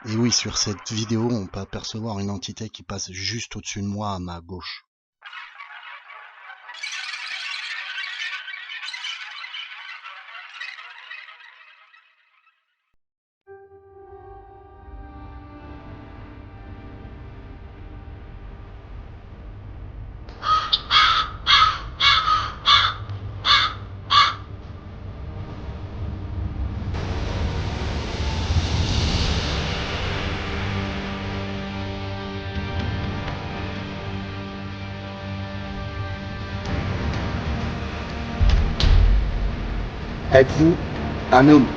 Et oui, sur cette vidéo, on peut apercevoir une entité qui passe juste au-dessus de moi à ma gauche. Êtes-vous un homme?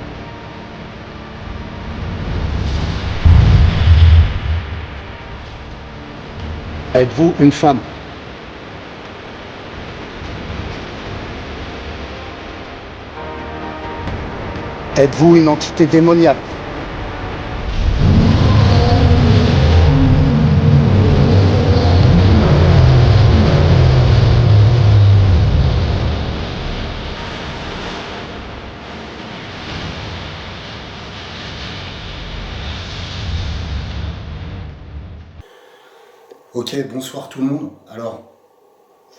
Êtes-vous une femme? Êtes-vous une entité démoniaque? Ok, bonsoir tout le monde. Alors,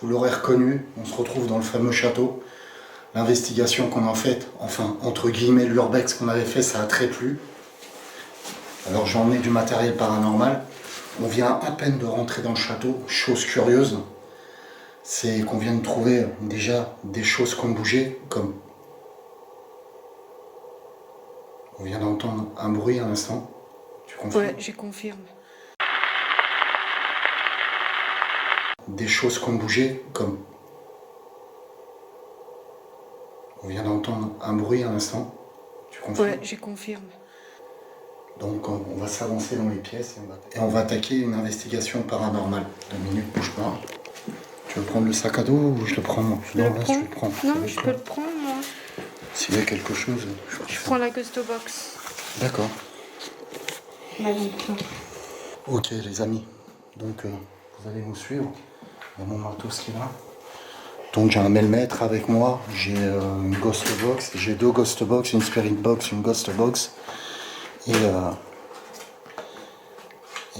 vous l'aurez reconnu, on se retrouve dans le fameux château. L'investigation qu'on a faite, enfin, entre guillemets, l'urbex qu'on avait fait, ça a très plu. Alors j'ai emmené du matériel paranormal. On vient à peine de rentrer dans le château. Chose curieuse, c'est qu'on vient de trouver déjà des choses qui ont bougé, comme on vient d'entendre un bruit à l'instant. Tu confirmes? Ouais, je confirme. Des choses qui ont bougé, comme on vient d'entendre un bruit à l'instant. Tu confirmes? Ouais, je confirme. Donc on va s'avancer dans les pièces et on va attaquer une investigation paranormale. 2 minutes, bouge pas. Tu veux prendre le sac à dos ou je le prends moi? Je le prends. Je le prends. Non, je peux le prendre, moi. S'il y a quelque chose, Je prends la Gusto Box. D'accord. Vas-y, prends. Ok les amis, donc vous allez nous suivre. Il y a mon matos qui est là. Donc j'ai un mailmètre avec moi, j'ai une ghost box, j'ai 2 ghost box, une spirit box, une ghost box.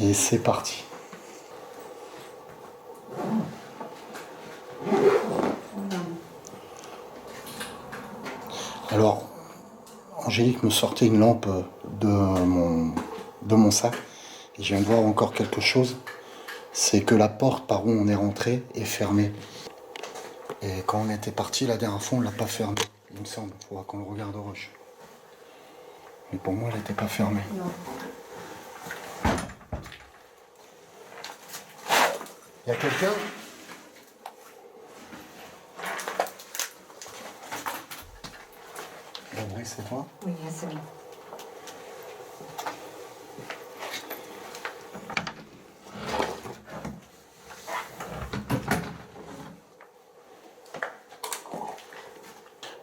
Et c'est parti. Alors, Angélique me sortait une lampe de mon sac. Et je viens de voir encore quelque chose. C'est que la porte par où on est rentré est fermée. Et quand on était parti la dernière fois, on l'a pas fermée. Il me semble, il faudra qu'on le regarde au rush. Mais pour moi, elle n'était pas fermée. Non. Il y a quelqu'un? Oui, c'est toi? Oui, c'est bon.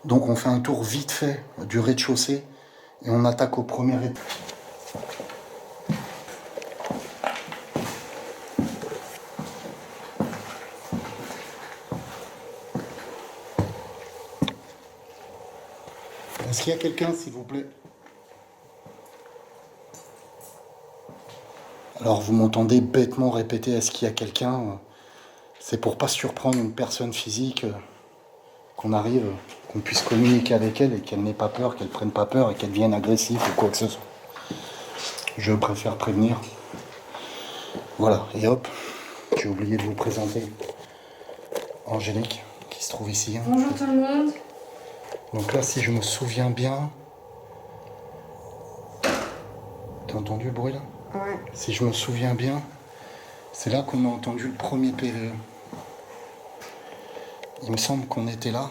Donc on fait un tour vite fait du rez-de-chaussée et on attaque au premier étage. Est-ce qu'il y a quelqu'un, s'il vous plaît? Alors vous m'entendez bêtement répéter est-ce qu'il y a quelqu'un? C'est pour pas surprendre une personne physique, qu'on arrive, qu'on puisse communiquer avec elle et qu'elle n'ait pas peur, qu'elle prenne pas peur et qu'elle devienne agressive ou quoi que ce soit. Je préfère prévenir. Voilà, et hop, j'ai oublié de vous présenter Angélique, qui se trouve ici. Bonjour tout le monde. Donc là, si je me souviens bien... T'as entendu le bruit là? Ouais. Si je me souviens bien, c'est là qu'on a entendu le premier PVE. Il me semble qu'on était là,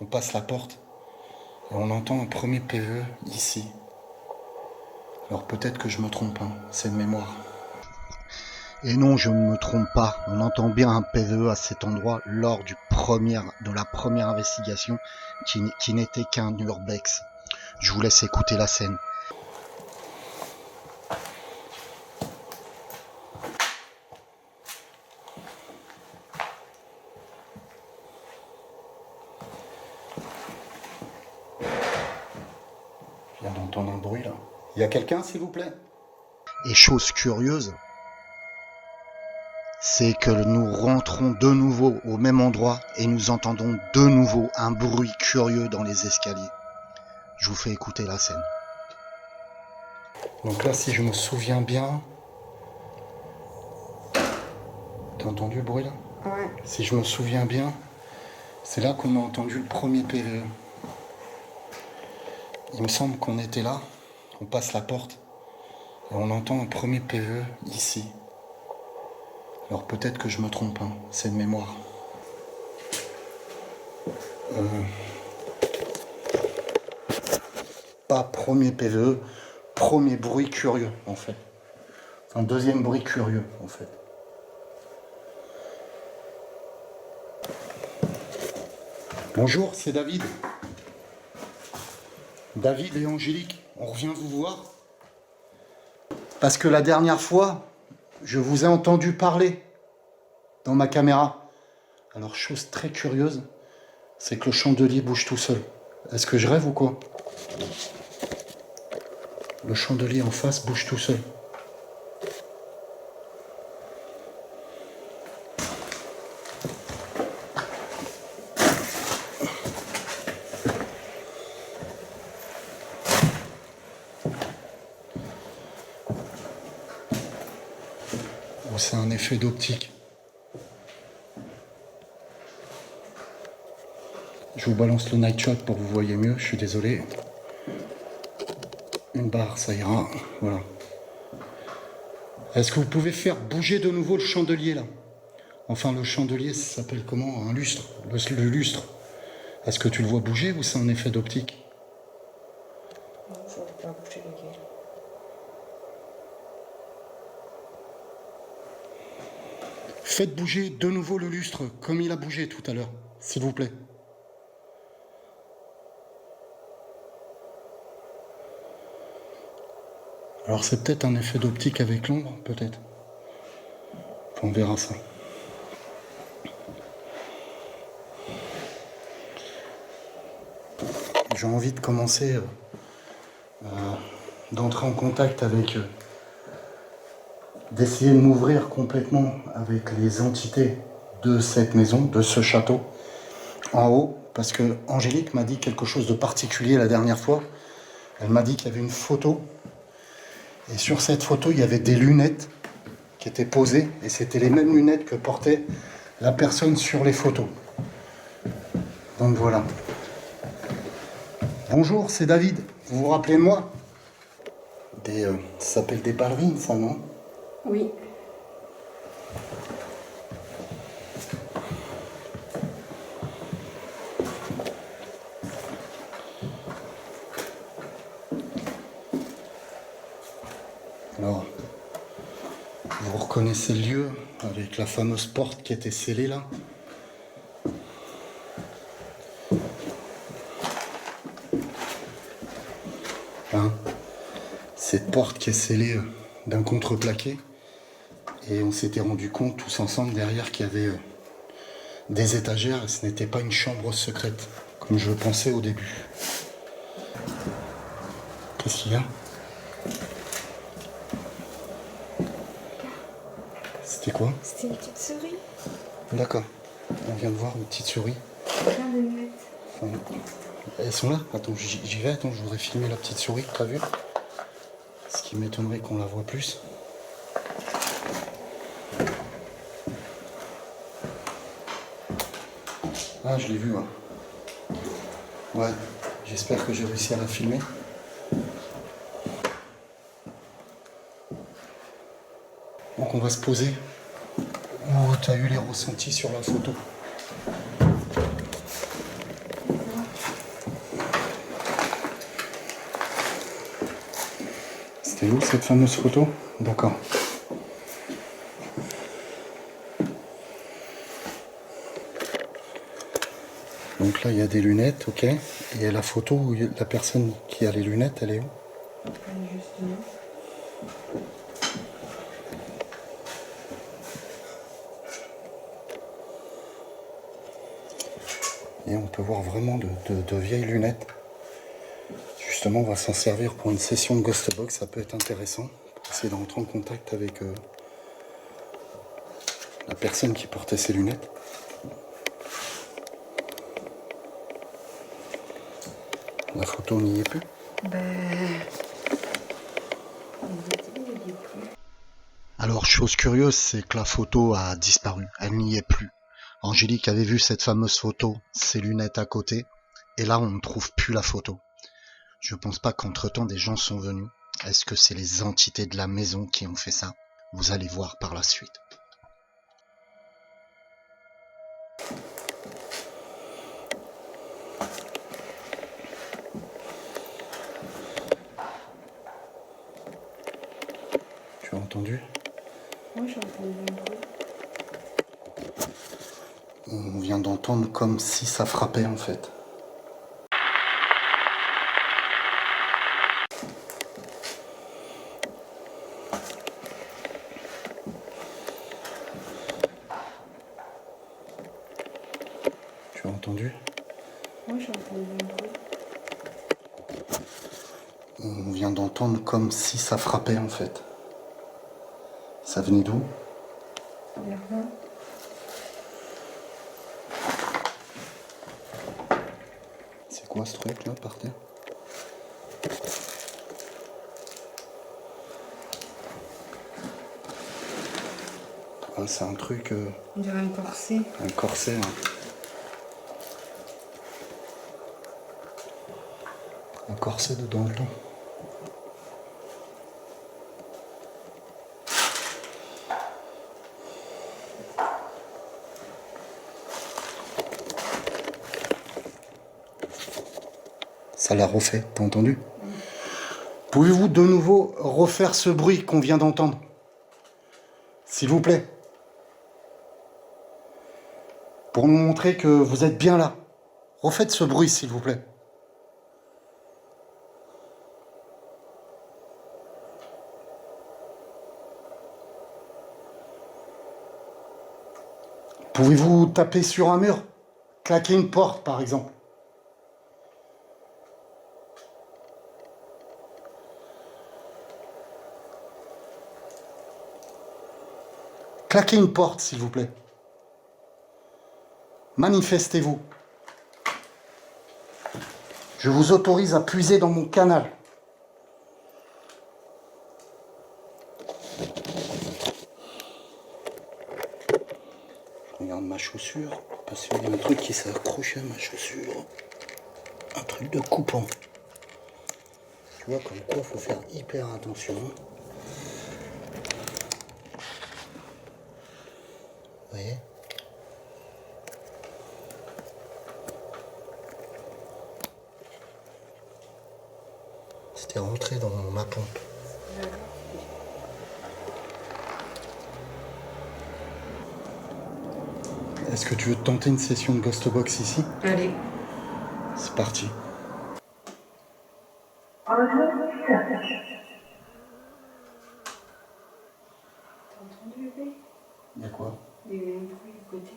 on passe la porte, et on entend un premier PVE ici. Alors peut-être que je me trompe, hein, c'est de mémoire. Et non, je ne me trompe pas, on entend bien un PVE à cet endroit lors de la première investigation qui n'était qu'un urbex. Je vous laisse écouter la scène. Je viens d'entendre un bruit là. Il y a quelqu'un s'il vous plaît? Et chose curieuse, c'est que nous rentrons de nouveau au même endroit et nous entendons de nouveau un bruit curieux dans les escaliers. Je vous fais écouter la scène. Donc là, si je me souviens bien... T'as entendu le bruit là? Ouais. Si je me souviens bien, c'est là qu'on a entendu le premier PVE. Il me semble qu'on était là, on passe la porte, et on entend un premier PVE ici. Alors peut-être que je me trompe, hein, c'est de mémoire. Pas premier PVE, premier bruit curieux en fait. Enfin, deuxième bruit curieux en fait. Bonjour, c'est David. David et Angélique, on revient vous voir. Parce que la dernière fois, je vous ai entendu parler dans ma caméra. Alors, chose très curieuse, c'est que le chandelier bouge tout seul. Est-ce que je rêve ou quoi? Le chandelier en face bouge tout seul. Ou c'est un effet d'optique. Je vous balance le night shot pour que vous voyez mieux, je suis désolé. Une barre, ça ira. Voilà. Est-ce que vous pouvez faire bouger de nouveau le chandelier là? Enfin, le chandelier, ça s'appelle comment? Un lustre. Le lustre. Est-ce que tu le vois bouger ou c'est un effet d'optique? Non, je ne pas bouger lequel. Faites bouger de nouveau le lustre comme il a bougé tout à l'heure, s'il vous plaît. Alors c'est peut-être un effet d'optique avec l'ombre, peut-être. Enfin, on verra ça. J'ai envie de commencer, d'entrer en contact avec... d'essayer de m'ouvrir complètement avec les entités de cette maison, de ce château, en haut, parce que Angélique m'a dit quelque chose de particulier la dernière fois. Elle m'a dit qu'il y avait une photo, et sur cette photo, il y avait des lunettes qui étaient posées, et c'était les mêmes lunettes que portait la personne sur les photos. Donc voilà. Bonjour, c'est David. Vous vous rappelez de moi? Ça s'appelle des ballerines, ça, non? Oui. Alors, vous reconnaissez le lieu avec la fameuse porte qui était scellée là? Hein? Cette porte qui est scellée d'un contreplaqué. Et on s'était rendu compte tous ensemble derrière qu'il y avait des étagères et ce n'était pas une chambre secrète, comme je le pensais au début. Qu'est-ce qu'il y a? C'était quoi? C'était une petite souris. D'accord. On vient de voir une petite souris. Plein de lunettes. Enfin, elles sont là? Attends, j'y vais. Attends, je voudrais filmer la petite souris, t'as vu? Ce qui m'étonnerait qu'on la voit plus. Ah, je l'ai vue, ouais. Ouais, j'espère que j'ai réussi à la filmer. Donc on va se poser. Oh, tu as eu les ressentis sur la photo. C'était où cette fameuse photo? D'accord. Donc là il y a des lunettes, ok. Et la photo où la personne qui a les lunettes, elle est où? Juste là. Et on peut voir vraiment de vieilles lunettes. Justement, on va s'en servir pour une session de Ghost Box, ça peut être intéressant. Essayer de rentrer en contact avec la personne qui portait ses lunettes. La photo n'y est plus. Alors, chose curieuse, c'est que la photo a disparu. Elle n'y est plus. Angélique avait vu cette fameuse photo, ses lunettes à côté, et là, on ne trouve plus la photo. Je pense pas qu'entre-temps, des gens sont venus. Est-ce que c'est les entités de la maison qui ont fait ça? Vous allez voir par la suite. Tu as entendu? Moi j'ai entendu un bruit. On vient d'entendre comme si ça frappait en fait. Tu as entendu? Moi j'ai entendu un bruit. On vient d'entendre comme si ça frappait en fait. Ça venait d'où? Il y a rien. C'est quoi ce truc là par terre? Ah, c'est un truc. On dirait un corset. Un corset. Hein. Un corset de Danton. Ça l'a refait, t'as entendu? Pouvez-vous de nouveau refaire ce bruit qu'on vient d'entendre? S'il vous plaît. Pour nous montrer que vous êtes bien là. Refaites ce bruit, s'il vous plaît. Pouvez-vous taper sur un mur? Claquer une porte, par exemple? Claquez une porte, s'il vous plaît. Manifestez-vous. Je vous autorise à puiser dans mon canal. Je regarde ma chaussure, parce qu'il y a un truc qui s'est accroché à ma chaussure. Un truc de coupant. Tu vois, comme quoi, il faut faire hyper attention. Vous voyez? C'était rentré dans ma pompe. Est-ce que tu veux tenter une session de Ghost Box ici? Allez. C'est parti. T'as entendu le bruit? Il y a quoi? Il y a eu un bruit à côté.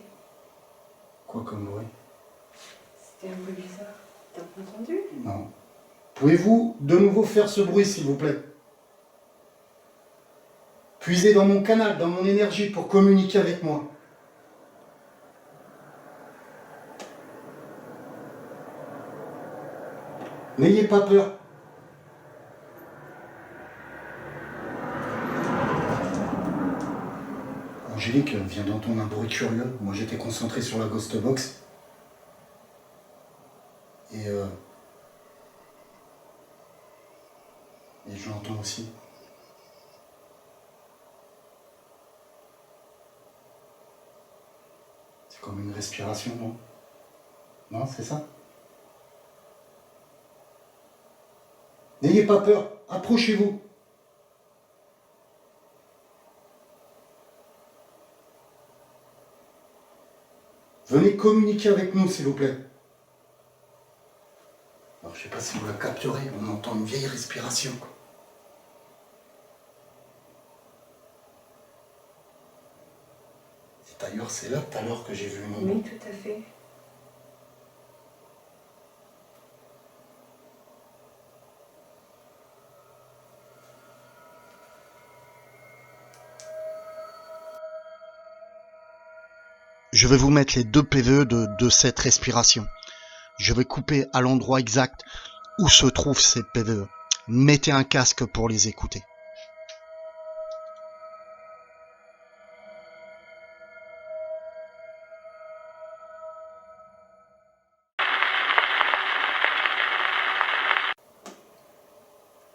Quoi comme bruit? C'était un bruit bizarre. T'as pas entendu? Non. Pouvez-vous de nouveau faire ce bruit, s'il vous plaît? Puisez dans mon canal, dans mon énergie pour communiquer avec moi. N'ayez pas peur. Angélique vient d'entendre un bruit curieux. Moi, j'étais concentré sur la Ghost Box. Et je l'entends aussi. C'est comme une respiration, non? Non, c'est ça? N'ayez pas peur, approchez-vous. Venez communiquer avec nous, s'il vous plaît. Alors, je ne sais pas si vous la capterez, on entend une vieille respiration. Et d'ailleurs, c'est là tout à l'heure que j'ai vu une ombre. Oui, tout à fait. Je vais vous mettre les 2 PVE de cette respiration. Je vais couper à l'endroit exact où se trouvent ces PVE. Mettez un casque pour les écouter.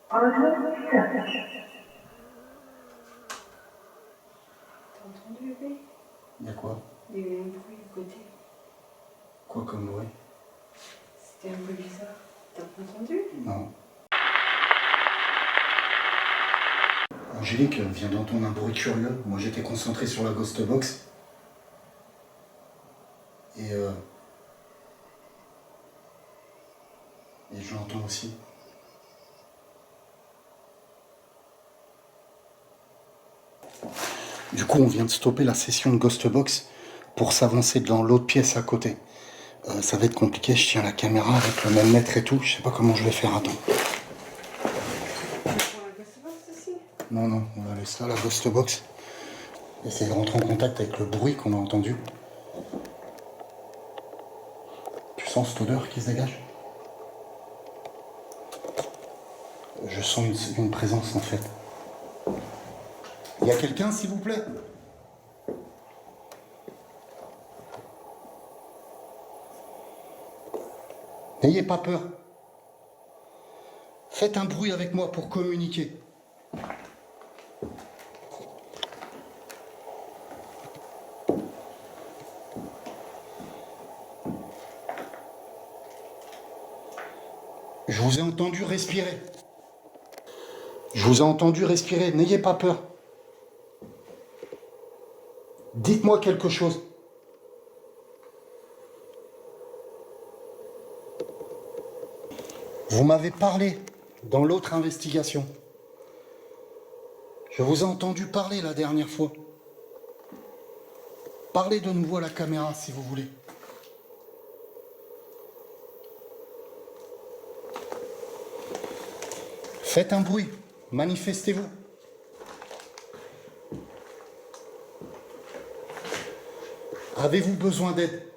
T'as entendu, bébé? Il y a quoi? Il y a eu un bruit à côté. Quoi comme bruit? C'était un bruit bizarre. T'as pas entendu? Non. Angélique vient d'entendre un bruit curieux. Moi j'étais concentré sur la ghost box. Et je l'entends aussi. Du coup, on vient de stopper la session de ghost box pour s'avancer dans l'autre pièce à côté. Ça va être compliqué, je tiens la caméra avec le même mètre et tout. Je sais pas comment je vais faire, attends. Non, non, on va laisser ça, la ghost box. Essayer de rentrer en contact avec le bruit qu'on a entendu. Tu sens cette odeur qui se dégage? Je sens une présence en fait. Il y a quelqu'un, s'il vous plaît? N'ayez pas peur. Faites un bruit avec moi pour communiquer. Je vous ai entendu respirer. Je vous ai entendu respirer. N'ayez pas peur. Dites-moi quelque chose. Vous m'avez parlé dans l'autre investigation. Je vous ai entendu parler la dernière fois. Parlez de nouveau à la caméra si vous voulez. Faites un bruit, manifestez-vous. Avez-vous besoin d'aide?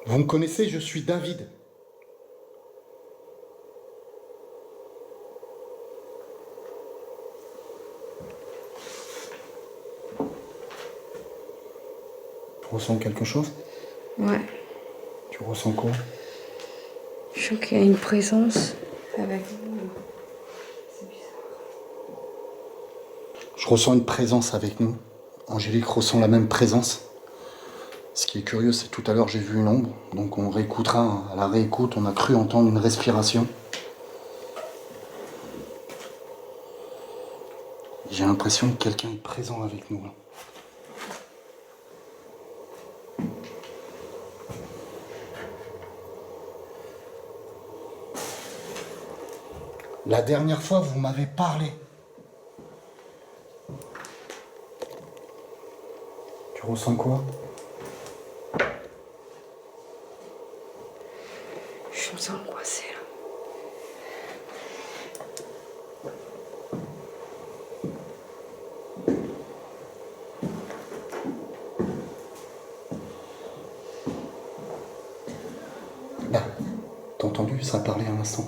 Vous me connaissez, je suis David. Tu ressens quelque chose? Ouais. Tu ressens quoi? Je sens qu'il y a une présence avec nous. C'est bizarre. Je ressens une présence avec nous. Angélique ressent la même présence. Ce qui est curieux, c'est tout à l'heure j'ai vu une ombre, donc on réécoutera, à la réécoute, on a cru entendre une respiration. J'ai l'impression que quelqu'un est présent avec nous. La dernière fois, vous m'avez parlé. Tu ressens quoi? Je me sens angoissée là. Là, t'as entendu? Ça a parlé un instant.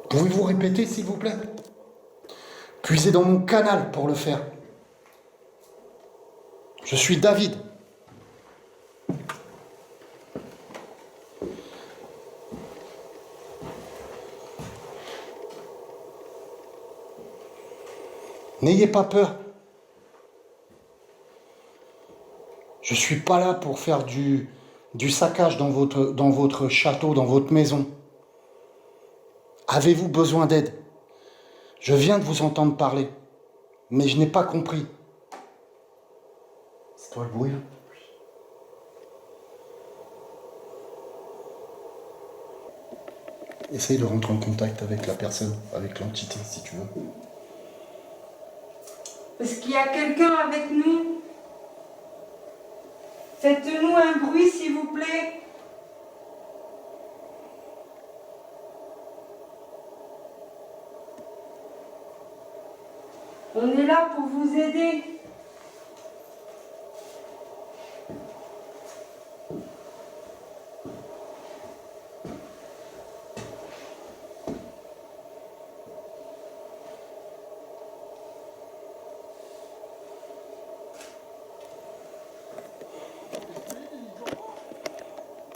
Pouvez-vous répéter, s'il vous plaît? Puisez dans mon canal pour le faire. Je suis David. N'ayez pas peur. Je suis pas là pour faire du saccage dans votre château, dans votre maison. Avez-vous besoin d'aide? Je viens de vous entendre parler, mais je n'ai pas compris. C'est toi le bruit, là? Essaye de rentrer en contact avec la personne, avec l'entité, si tu veux. Est-ce qu'il y a quelqu'un avec nous? Faites-nous un bruit, s'il vous plaît. On est là pour vous aider.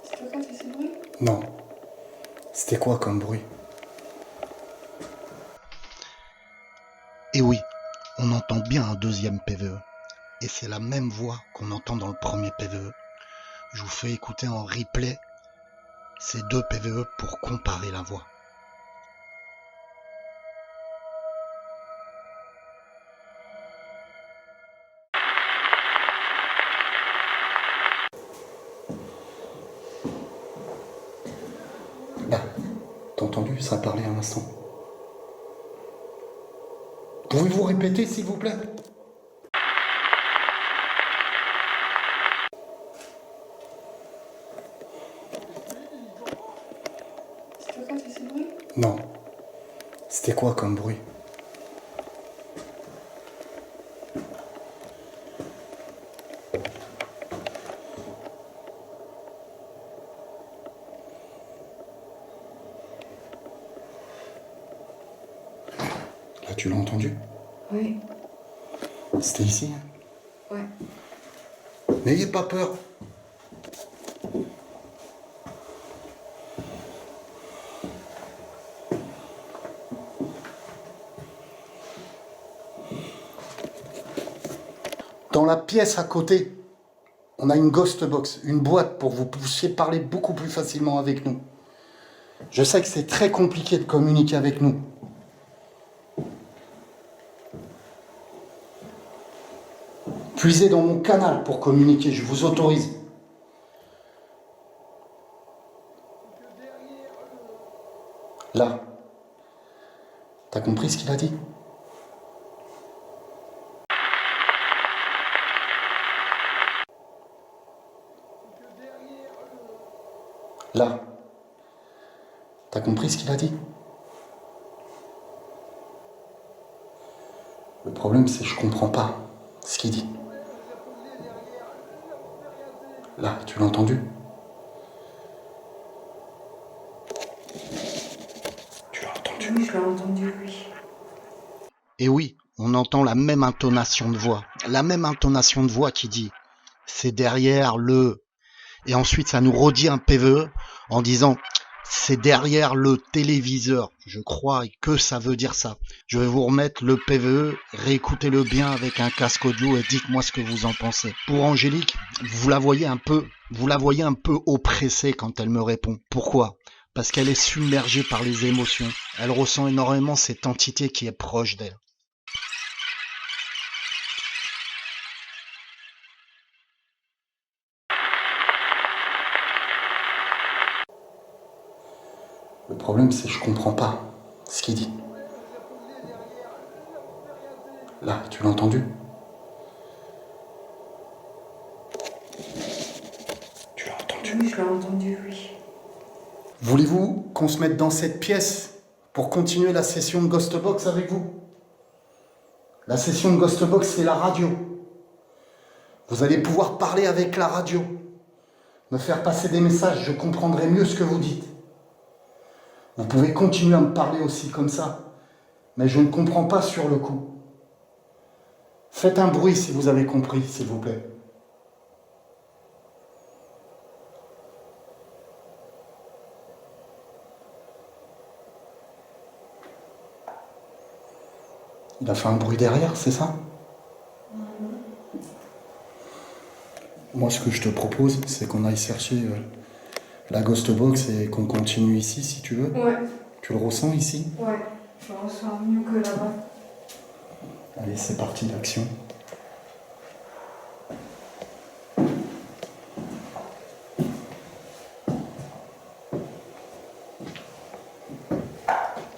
C'est quoi ce bruit? Non. C'était quoi comme bruit? Et oui, on entend bien un deuxième PVE. Et c'est la même voix qu'on entend dans le premier PVE. Je vous fais écouter en replay ces deux PVE pour comparer la voix. Là, t'as entendu? Ça a parlé un instant. Pouvez-vous répéter, s'il vous plaît? C'est quoi ce bruit? Non. C'était quoi comme bruit? Là, tu l'as entendu? Oui. C'était ici, hein? Ouais. N'ayez pas peur. Dans la pièce à côté, on a une ghost box, une boîte pour que vous puissiez parler beaucoup plus facilement avec nous. Je sais que c'est très compliqué de communiquer avec nous. Puisez dans mon canal pour communiquer, je vous autorise. Là. T'as compris ce qu'il a dit? Là. T'as compris ce qu'il a dit? Le problème, c'est que je comprends pas ce qu'il dit. Là, tu l'as entendu? Tu l'as entendu? Oui, je l'ai entendu, oui. Et oui, on entend la même intonation de voix. La même intonation de voix qui dit « c'est derrière le ». Et ensuite, ça nous redit un PVE en disant « c'est derrière le téléviseur ». Je crois que ça veut dire ça. Je vais vous remettre le PVE, réécoutez-le bien avec un casque audio et dites-moi ce que vous en pensez. Pour Angélique, vous la voyez un peu oppressée quand elle me répond. Pourquoi ? Parce qu'elle est submergée par les émotions. Elle ressent énormément cette entité qui est proche d'elle. Le problème, c'est que je comprends pas ce qu'il dit. Là, tu l'as entendu? Tu l'as entendu? Oui, je l'ai entendu, oui. Voulez-vous qu'on se mette dans cette pièce pour continuer la session de Ghostbox avec vous? La session de Ghostbox, c'est la radio. Vous allez pouvoir parler avec la radio, me faire passer des messages, je comprendrai mieux ce que vous dites. Vous pouvez continuer à me parler aussi comme ça, mais je ne comprends pas sur le coup. Faites un bruit si vous avez compris, s'il vous plaît. Il a fait un bruit derrière, c'est ça? Moi, ce que je te propose, c'est qu'on aille chercher la Ghost Box et qu'on continue ici, si tu veux. Ouais. Tu le ressens ici? Ouais. Je ressens mieux que là-bas. Allez, c'est parti, l'action.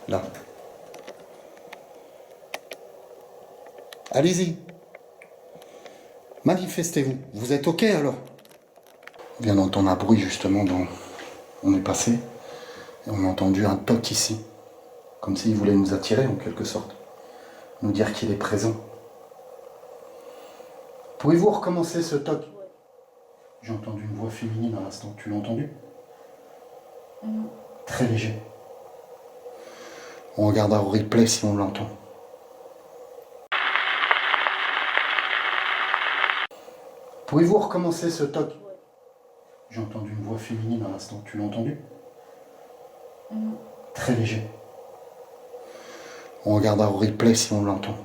Là. Allez-y. Manifestez-vous. Vous êtes OK alors? On vient d'entendre un bruit justement dont on est passé. Et on a entendu un toc ici. Comme s'il voulait nous attirer en quelque sorte. nous dire qu'il est présent. Pouvez-vous recommencer ce toc? J'ai entendu une voix féminine à l'instant, tu l'as entendu? Très léger. On regardera au replay si on l'entend. Pouvez-vous recommencer ce toc? J'ai entendu une voix féminine à l'instant, tu l'as entendu? Très léger. On regardera au replay si on l'entend.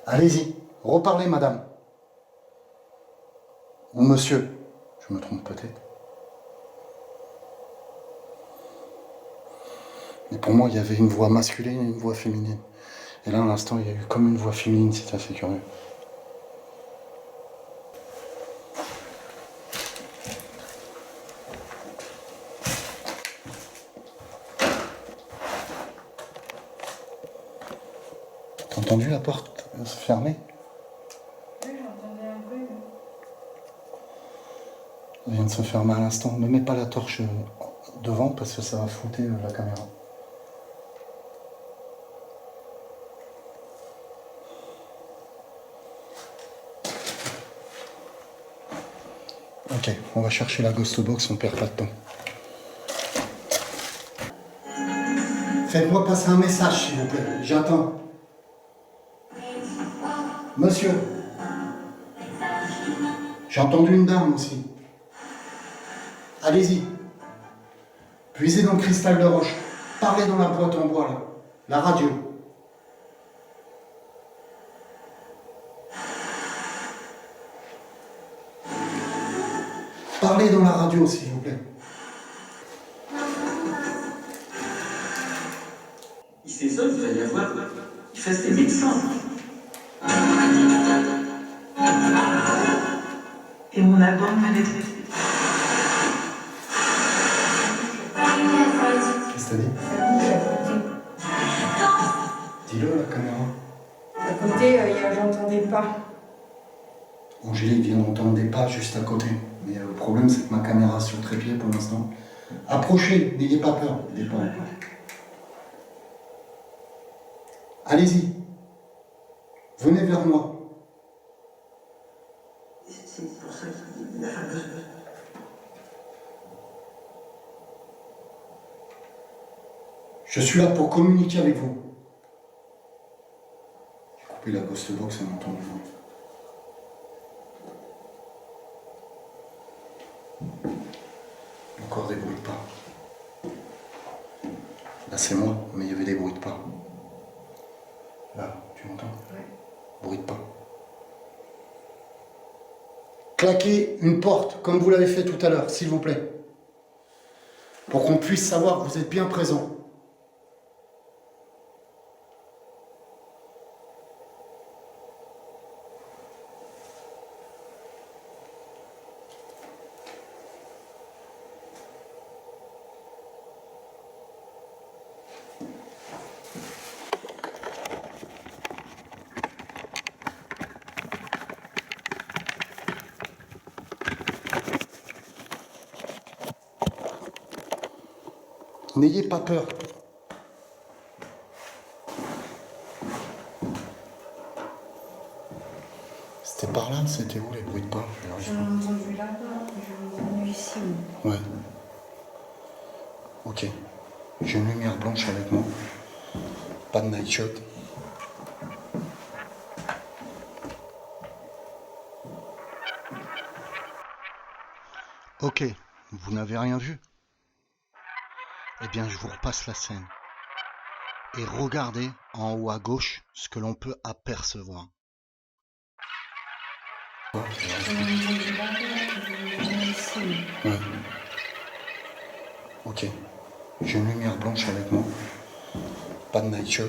Allez-y, reparlez madame. Ou monsieur, je me trompe peut-être. Mais pour moi, il y avait une voix masculine et une voix féminine. Et là, à l'instant, il y a eu comme une voix féminine, c'est assez curieux. T'as entendu la porte se fermer? Oui, j'entendais un bruit. Elle vient de se fermer à l'instant. Ne mets pas la torche devant parce que ça va flouter la caméra. Ok, on va chercher la ghost box, on perd pas de temps. Faites-moi passer un message, s'il vous plaît. J'attends. Monsieur. J'ai entendu une dame aussi. Allez-y. Puisez dans le cristal de roche. Parlez dans la boîte en bois, là. La radio. Parlez dans la radio, s'il vous plaît. C'est ça, vous allez voir. Il fait des médecins. Et mon album m'a détruit. Qu'est-ce que t'as dit? Ça bouge à côté. Dis-le, la caméra. À côté, j'entendais pas. Angélique vient d'entendre des pas juste à côté. Mais le problème, c'est que ma caméra est sur le trépied pour l'instant. Approchez, n'ayez pas peur. N'ayez pas peur. Allez-y. Venez vers moi. C'est pour ça qu'il a fameuse. Je suis là pour communiquer avec vous. J'ai coupé la ghost box, on entend du bruit. Encore des bruits de pas. Là, c'est moi, mais il y avait des bruits de pas. Là, tu m'entends? Ouais. Bruit de pas. Claquez une porte, comme vous l'avez fait tout à l'heure, s'il vous plaît. Pour qu'on puisse savoir que vous êtes bien présent. N'ayez pas peur. C'était par là, c'était où les bruits de pas? J'en ai entendu là-bas, j'en ai entendu ici. Ouais. Ok. J'ai une lumière blanche avec moi. Pas de night shot. Ok, vous n'avez rien vu? Eh bien, je vous repasse la scène. Et regardez en haut à gauche ce que l'on peut apercevoir. J'en ai entendu là-bas, j'en ai entendu ici. Ouais. Ok. J'ai une lumière blanche avec moi. Pas de night shot.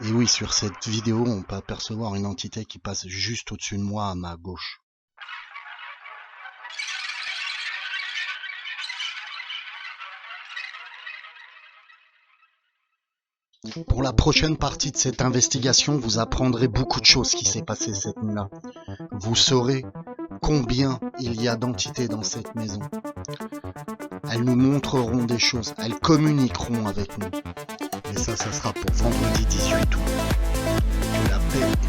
Et oui, sur cette vidéo, on peut apercevoir une entité qui passe juste au-dessus de moi à ma gauche. Pour la prochaine partie de cette investigation, vous apprendrez beaucoup de choses qui s'est passé cette nuit-là. Vous saurez combien il y a d'entités dans cette maison. Elles nous montreront des choses, elles communiqueront avec nous. Mais ça sera pour vendredi 18 août. Que la paix